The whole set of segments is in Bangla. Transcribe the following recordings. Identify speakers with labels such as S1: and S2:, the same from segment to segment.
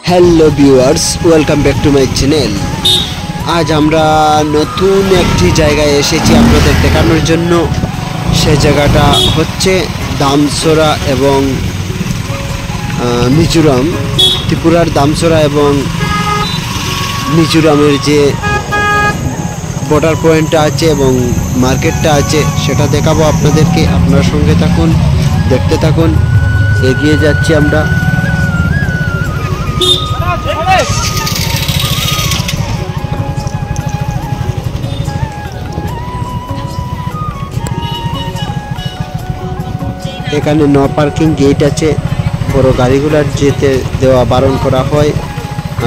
S1: Hello viewers, welcome back to my channel. আজ আমরা নতুন একটি জায়গায় এসেছি আপনাদের দেখানোর জন্য। সে জায়গাটা হচ্ছে দামসরা এবং মিজোরাম, ত্রিপুরার দামসরা এবং মিজোরামের যে বর্ডার পয়েন্টটা আছে এবং মার্কেটটা আছে সেটা দেখাবো আপনাদেরকে। আপনার সঙ্গে থাকুন, দেখতে থাকুন। এগিয়ে যাচ্ছি আমরা। এখানে নো পার্কিং গেট আছে, বড় গাড়িগুলোর যেতে দেওয়া বারণ করা হয়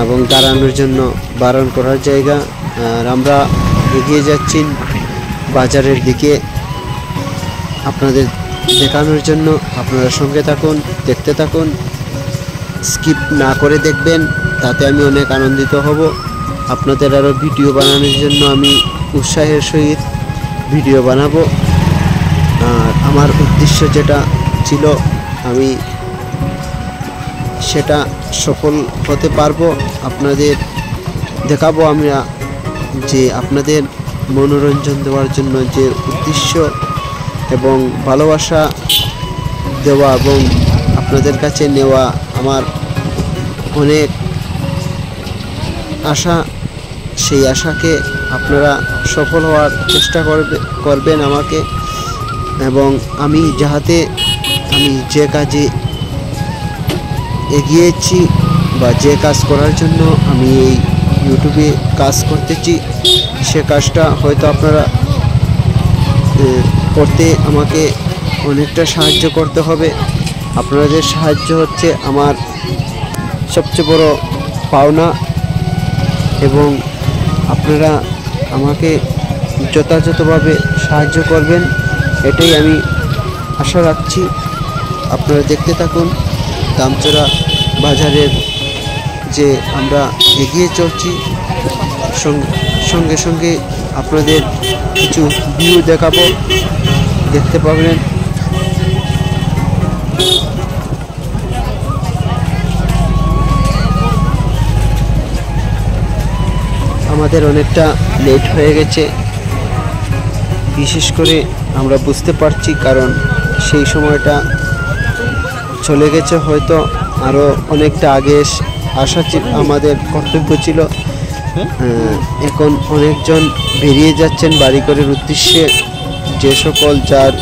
S1: এবং দাঁড়ানোর জন্য বারণ করার জায়গা। আর আমরা এগিয়ে যাচ্ছি বাজারের দিকে আপনাদের দেখানোর জন্য। আপনারা সঙ্গে থাকুন, দেখতে থাকুন, স্কিপ না করে দেখবেন, তাতে আমি অনেক আনন্দিত হব। আপনাদের আরও ভিডিও বানানোর জন্য আমি উৎসাহের সহিত ভিডিও বানাবো। আর আমার উদ্দেশ্য যেটা ছিল আমি সেটা সফল হতে পারবো। আপনাদের দেখাবো আমরা যে আপনাদের মনোরঞ্জন দেওয়ার জন্য যে উদ্দেশ্য এবং ভালোবাসা দেওয়া এবং আপনাদের কাছে নেওয়া আমার অনেক আশা। সেই আশাকে আপনারা সফল হওয়ার চেষ্টা করবেন আমাকে, এবং আমি যাহাতে আমি যে কাজে এগিয়েছি বা যে কাজ করার জন্য আমি এই ইউটিউবে কাজ করতেছি, সে কাজটা হয়তো আপনারা করতে আমাকে অনেকটা সাহায্য করতে হবে। আপনাদের সাহায্য হচ্ছে আমার সবচেয়ে বড় পাওনা, এবং আপনারা আমাকে যথাযথভাবে সাহায্য করবেন, এটাই আমি আশা রাখছি। আপনারা দেখতে থাকুন দামচরা বাজারের যে আমরা এগিয়ে চলছি। সঙ্গে সঙ্গে আপনাদের কিছু ভিউ দেখাবো, দেখতে পাবেন। আমাদের অনেকটা লেট হয়ে গেছে, বিশেষ করে আমরা বুঝতে পারছি, কারণ সেই সময়টা চলে গেছে। হয়তো আরও অনেকটা আগে আসা আমাদের কর্তব্য ছিল। এখন অনেকজন বেরিয়ে যাচ্ছেন বাড়িঘরের উদ্দেশ্যে, যে সকল যার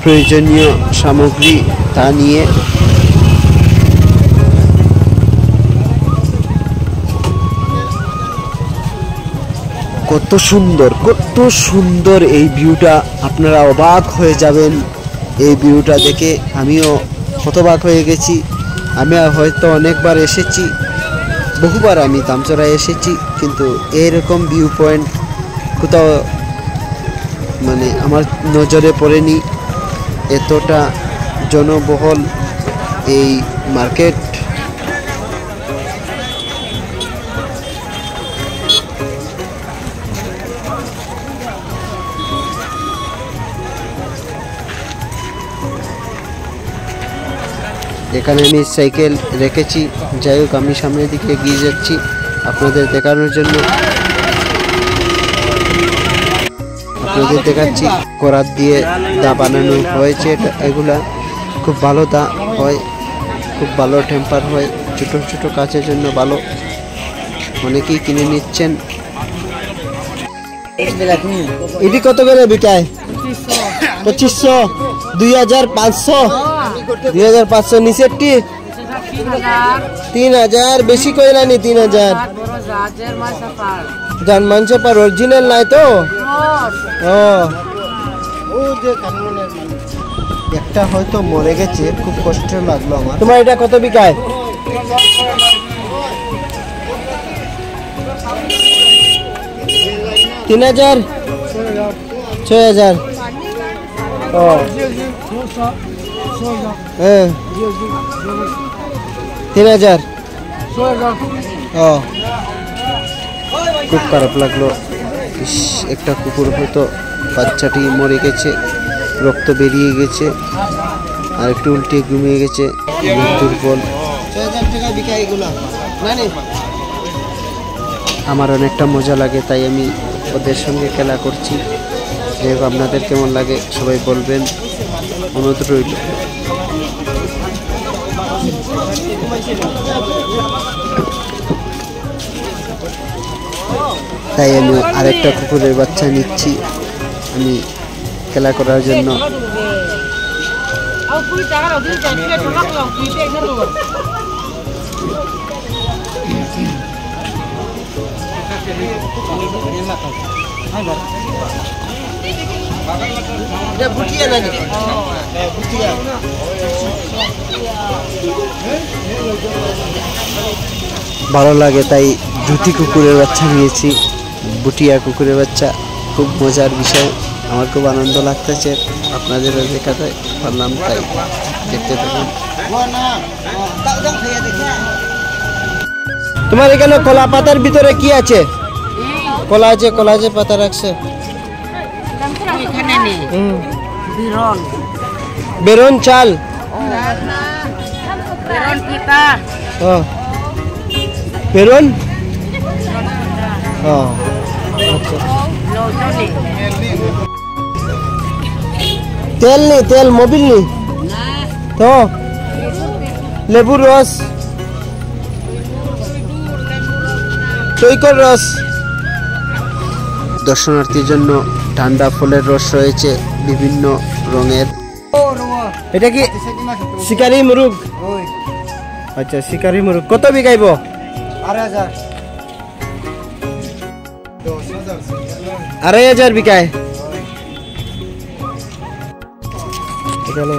S1: প্রয়োজনীয় সামগ্রী তা নিয়ে। কত সুন্দর এই ভিউটা, আপনারা অবাক হয়ে যাবেন এই ভিউটা দেখে। আমিও হতবাক হয়ে গেছি। আমি হয়তো অনেকবার এসেছি, বহুবার আমি দামচরায় এসেছি, কিন্তু এরকম ভিউ পয়েন্ট কোথাও মানে আমার নজরে পড়েনি। এতটা জনবহুল এই মার্কেট। এখানে আমি সাইকেল রেখেছি। যাই হোক, আমি সামনের দিকে এগিয়ে যাচ্ছি আপনাদের দেখানোর জন্য। আপনাদের দেখাচ্ছি করাত দিয়ে দা বানানো হয়েছে। এগুলা খুব ভালো দা হয়, খুব ভালো টেম্পার হয়, ছোটো ছোটো কাজের জন্য ভালো। অনেকেই কিনে নিচ্ছেন। এটি কত করে বিকায়? 2500, 2500, 2500। নিচেরটি 3000। বেশি কইলানি 3000। জার্মান শেপার্ড অরিজিনাল নাই তো? একটা হয়তো মরে গেছে, খুব কষ্ট লাগলো আমার। তোমার এটা কত বিকায়? 3000, 6000। ও হ্যাঁ, 3000। ও খুব খারাপ লাগলো। একটা কুকুর হয়তো বাচ্চাটি মরে গেছে, রক্ত বেরিয়ে গেছে। আর একটু উল্টে ঘুমিয়ে গেছে, দুর্বল। আমার অনেকটা মজা লাগে, তাই আমি ওদের সঙ্গে খেলা করছি। যাই হোক, আপনাদের কেমন লাগে সবাই বলবেন, অনুরোধ রইল। তাই আমি আরেকটা কুকুরের বাচ্চা নিচ্ছি আমি খেলা করার জন্য। ভালো লাগে তাই দুটি কুকুরের বাচ্চা নিয়েছি, বুটিয়া কুকুরের বাচ্চা। খুব মজার বিষয়, আমার খুব আনন্দ লাগতেছে, আপনাদেরও দেখাতে পারলাম, তাই দেখতে থাকুন। তোমার এখানে কলা পাতার ভিতরে কি আছে? কলা আছে, কলা আছে, পাতা রাখছে। বেরন চাল, বেরন তেল নেই, তেল মোবিল নেই তো, লেবুর রস, চৈকর রস। দর্শনার্থীর জন্য ঠান্ডা ফলের রস রয়েছে বিভিন্ন রঙের। এটা কি শিকারি মুরগ? আচ্ছা, শিকারি মুরগ কত বিকাইব? 2,500 বিকায়। এখানে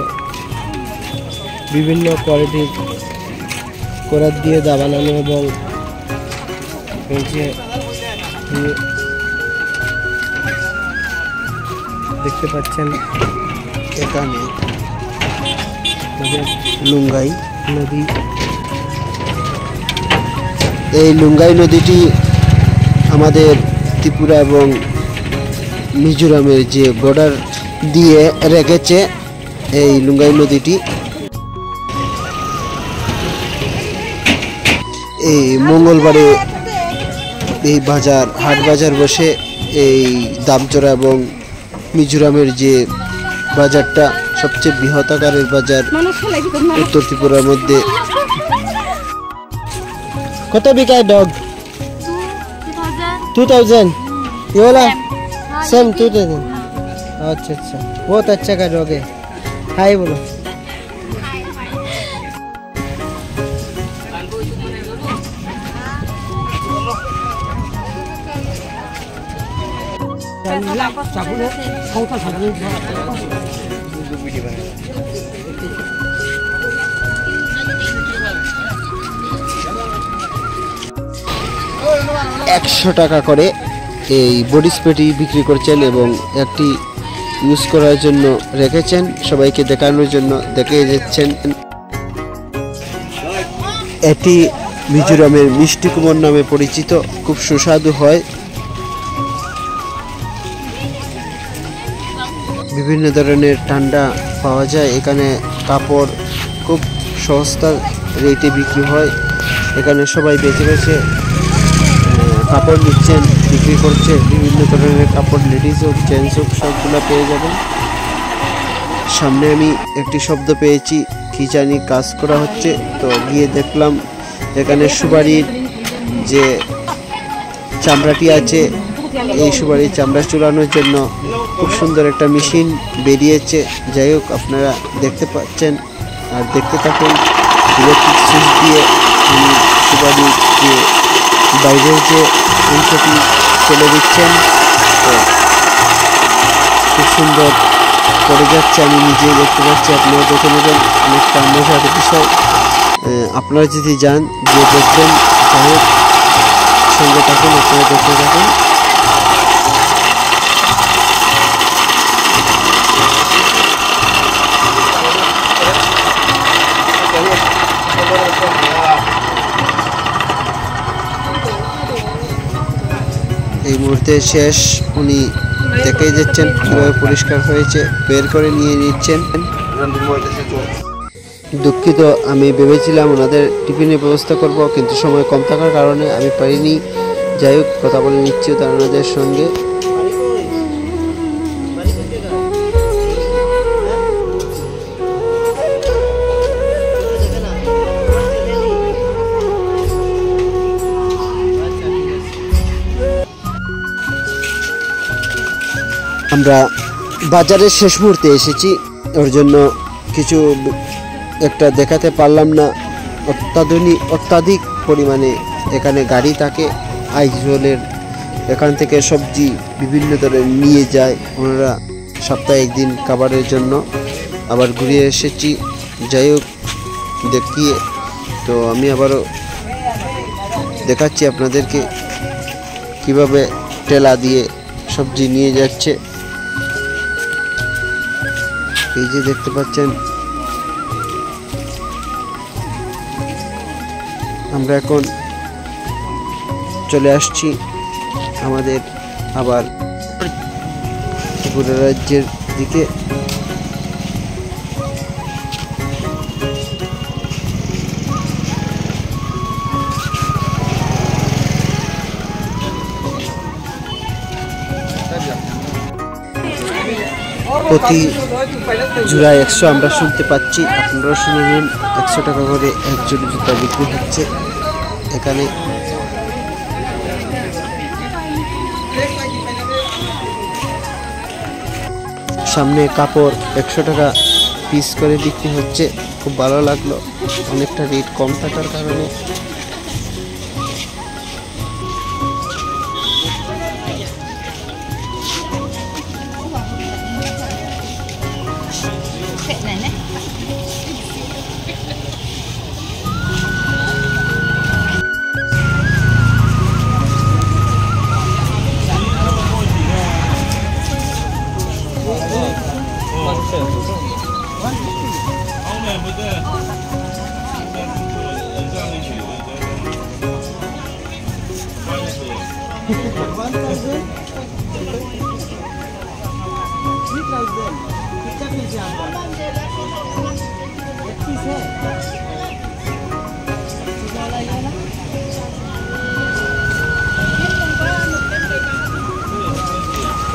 S1: বিভিন্ন কোয়ালিটির করাত দিয়ে দা বানানো এবং দেখতে পাচ্ছেন এখানে লুঙ্গাই নদী। এই লুঙ্গাই নদীটি আমাদের ত্রিপুরা এবং মিজোরামের যে বর্ডার দিয়ে রেখেছে এই লুঙ্গাই নদীটি। এই মঙ্গলবারে এই বাজার, হাট বাজার বসে। এই দামচড়া এবং মিজোরামের যে বাজারটা সবচেয়ে বৃহৎ আকারের বাজার উত্তর ত্রিপুরার মধ্যে। কত বিকায় ডগ? 2000। ये वाला सेम 2000। अच्छा अच्छा, बहुत अच्छा का डॉग है। हाय बोलो। টাকা করে এই বডি স্প্রেটি বিক্রি করছেন এবং একটি ইউজ করার জন্য রেখেছেন, সবাইকে দেখানোর জন্য দেখে যাচ্ছেন। এটি মিজোরামের মিষ্টি কুমড় নামে পরিচিত, খুব সুস্বাদু হয়। বিভিন্ন ধরনের ঠান্ডা পাওয়া যায় এখানে। কাপড় খুব সস্তা রেটে বিক্রি হয় এখানে। সবাই বেছে বেছে কাপড় নিচ্ছেন, বিক্রি করছে। বিভিন্ন ধরনের কাপড়, লেডিস হোক জেন্টস হোক, সবগুলো পেয়ে যাবেন। সামনে আমি একটি শব্দ পেয়েছি, কি জানি কাজ করা হচ্ছে, তো গিয়ে দেখলাম এখানে সুপারির যে চামড়াটি আছে, এই সুপারির চামড়া চুলানোর জন্য খুব সুন্দর একটা মেশিন বেরিয়েছে। যাই হোক, আপনারা দেখতে পাচ্ছেন আর দেখতে থাকুন। ইলেকট্রিক সুইচ দিয়ে সুপারির যে বাইরের যে অংশটি চলে দিচ্ছেন, তো খুব সুন্দর করে যাচ্ছে। আমি নিজেই দেখতে পাচ্ছি, আপনারা দেখে নেবেন। অনেকটা মজার বিষয়। আপনারা যদি যান, যে দেখবেন, যাই হোক সঙ্গে থাকুন, আপনারা দেখতে থাকুন। এই মুহূর্তে শেষ, উনি দেখে যাচ্ছেন কিভাবে পরিষ্কার হয়েছে, বের করে নিয়ে নিচ্ছেন। দুঃখিত, আমি ভেবেছিলাম ওনাদের টিফিনের ব্যবস্থা করব, কিন্তু সময় কম থাকার কারণে আমি পারিনি। যাই হোক, কথা বলে নিচ্ছি ওনাদের সঙ্গে। আমরা বাজারের শেষ মুহূর্তে এসেছি, ওর জন্য কিছু একটা দেখাতে পারলাম না। অত্যাধিক পরিমাণে এখানে গাড়ি থাকে। আইজলের এখান থেকে সবজি বিভিন্ন ধরনের নিয়ে যায় ওনারা সপ্তাহে একদিন খাবারের জন্য। আবার ঘুরে এসেছি, যাই হোক দেখিয়ে। তো আমি আবারও দেখাচ্ছি আপনাদেরকে কিভাবে ঠেলা দিয়ে সবজি নিয়ে যাচ্ছে। এই যে দেখতে পাচ্ছেন, আমরা এখন চলে আসছি আমাদের আবার ত্রিপুরা রাজ্যের দিকে। প্রতি জোড়ায় 100 আমরা শুনতে পাচ্ছি, আপনারা শুনে নিন। 100 টাকা করে এক জোড়া জুতা বিক্রি হচ্ছে এখানে। সামনে কাপড় 100 টাকা পিস করে বিক্রি হচ্ছে, খুব ভালো লাগলো। অনেকটা রেট কম থাকার কারণে।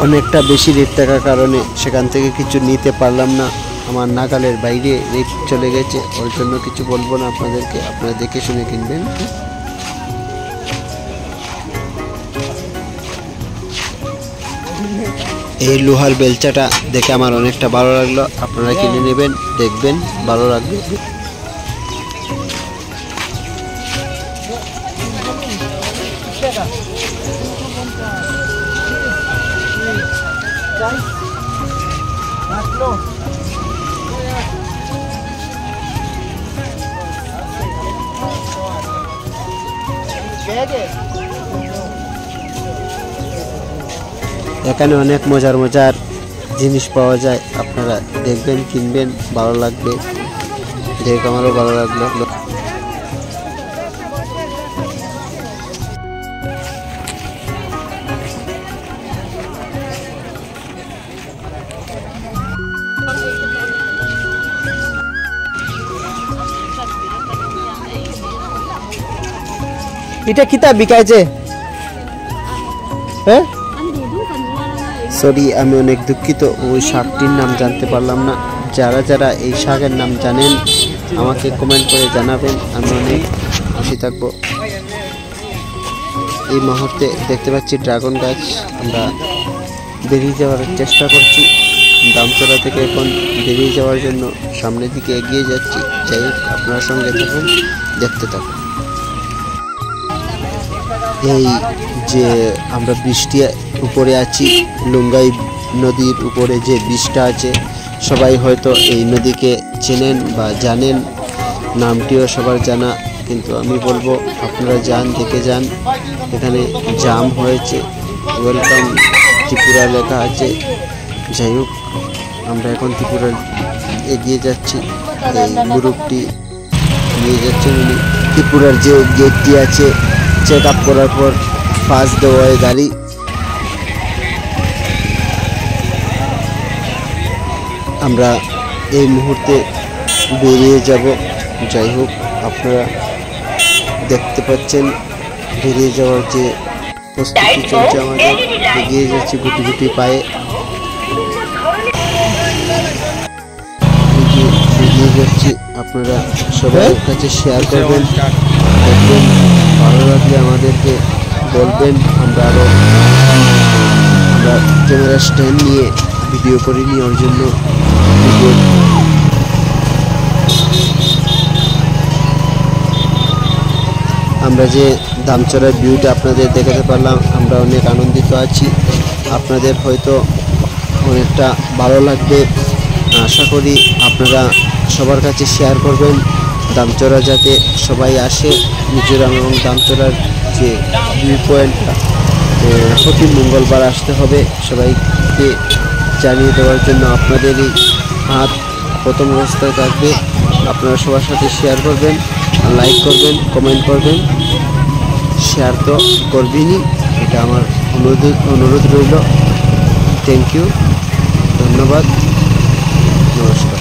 S1: অনেকটা বেশি রেট থাকার কারণে সেখান থেকে কিছু নিতে পারলাম না। আমার নাগালের বাইরে রেট চলে গেছে, ওর জন্য কিছু বলবো না আপনাদেরকে, আপনারা দেখে শুনে কিনবেন। এই লোহার বেলচাটা দেখে আমার অনেকটা ভালো লাগলো, আপনারা কিনে নেবেন, দেখবেন ভালো লাগবে। এখানে অনেক মজার মজার জিনিস পাওয়া যায়, আপনারা দেখবেন, কিনবেন, ভালো লাগবে। দেখে আমারও ভালো লাগলো। এটা কিতা বিকাইছে? হ্যাঁ, সরি, আমি অনেক দুঃখিত, ওই শাকটির নাম জানতে পারলাম না। যারা যারা এই শাকের নাম জানেন আমাকে কমেন্ট করে জানাবেন, আমি অনেক খুশি থাকবো। এই মুহূর্তে দেখতে পাচ্ছি ড্রাগন গাছ। আমরা বেরিয়ে যাওয়ার চেষ্টা করছি দামচড়া থেকে। এখন বেরিয়ে যাওয়ার জন্য সামনের দিকে এগিয়ে যাচ্ছি। যাই হোক, আপনার সঙ্গে থাকুন, দেখতে থাকুন। এই যে আমরা বৃষ্টি উপরে আছি, লুঙ্গাই নদীর উপরে যে ব্রিজটা আছে, সবাই হয়তো এই নদীকে চেনেন বা জানেন, নামটিও সবার জানা, কিন্তু আমি বলবো আপনারা যান, দেখে যান। এখানে জাম হয়েছে, ওয়েলকাম ত্রিপুরা লেখা আছে। যাই হোক, আমরা এখন ত্রিপুরা এগিয়ে যাচ্ছি। এই গ্রুপটি নিয়ে যাচ্ছেন উনি। ত্রিপুরার যে গেটটি আছে, চেক আপ করার পর পাস দেওয়া হয় গাড়ি। আমরা এই মুহূর্তে বেরিয়ে যাব। যাই হোক, আপনারা দেখতে পাচ্ছেন বেরিয়ে যাওয়ার যে প্রস্তুতি চলছে আমাদের, এগিয়ে যাচ্ছে গুটি গুটি পায়ে, এগিয়ে যাচ্ছি। আপনারা সবার কাছে শেয়ার করবেন, দেখবেন, ভালো লাগলে আমাদেরকে বলবেন। আমরা ক্যামেরা স্ট্যান্ড নিয়ে ভিডিও করে নেওয়ার জন্য আমরা যে দামচড়ার ভিউটা আপনাদের দেখাতে পারলাম, আমরা অনেক আনন্দিত আছি। আপনাদের হয়তো অনেকটা ভালো লাগবে। আশা করি আপনারা সবার কাছে শেয়ার করবেন। দামচড়া যাতে সবাই আসে, মিজোরাম এবং দামচড়ার যে ভিউ পয়েন্টটা প্রতি মঙ্গলবার আসতে হবে। সবাইকে জানিয়ে দেওয়ার জন্য আপনাদেরই হাত প্রথম অবস্থায় থাকবে। আপনারা সবার সাথে শেয়ার করবেন, লাইক করবেন, কমেন্ট করবেন। শেয়ার তো করবেনই, এটা আমার অনুরোধ রইল। থ্যাংক ইউ, ধন্যবাদ, নমস্কার।